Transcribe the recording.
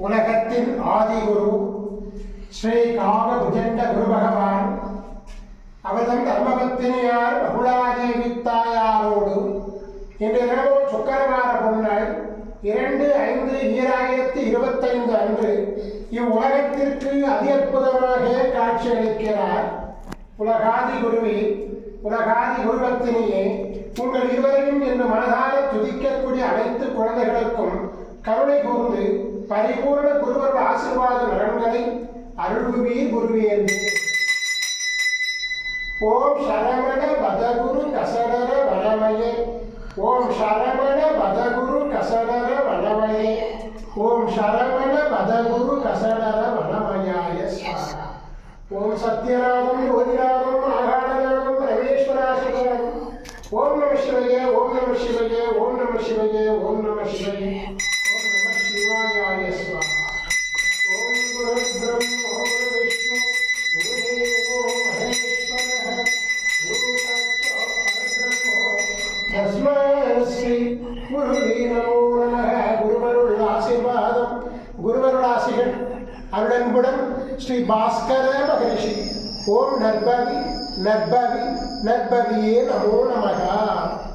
உலகத்தின் ஆதிகுரு ஸ்ரீ காமபுஜண்ட குரு பகவான் அவர்தம் தர்மபத்தினியார் பகுலாதேவி தாயாரோடு இன்று இரவு சுக்கரவார பொன்னாள் 2/5/2025 அன்று இவ்வுலகத்திற்கு அதி அற்புதமாக காட்சியளிக்கிறார். உலகாதி குருவே, உலகாதி குருபத்தினியே, உங்கள் இருவரையும் என்று மனதார துதிக்கக்கூடிய அனைத்து குழந்தைகளுக்கும் கருணை கூர்ந்து பரிபூர்ண குருவர் ஆசீர்வாத நலன்களை அருள்வீர் குருவே. ஓம் சரவண பதகுரு கசடர வனமயே, ஓம் சரவண பதகுரு கசடர வனமயே, ஓம் சரவண பதகுரு கசடர வனமயாய ஸ்வாஹா. ஓம் சத்யநாதம் யோகிநாதம் ஆகாரநாதம் ரமேஸ்வராசனம். ஓம் நம சிவயே, ஓம் நம சிவயே, ஓம் நம சிவயே, ஓம் நம சிவயே, ஓம் நம சிவாயாய ஸ்வாஹா. ஓம் குரு பிரம்மோ குரு விஷ்ணு குருதேவோ மகேஸ்வரः குரு சாட்சாத் பரபிரம்மோ தஸ்மை ஸ்ரீ குருவே நமோ நமः. குருவருள் ஆசீர்வாதம், குருவருள் ஆசிகள் அருளன்புடன் ஸ்ரீ பாஸ்கர மகரிஷி. ஓம் நற்பவி நற்பவி நற்பவியே நமோ நமः.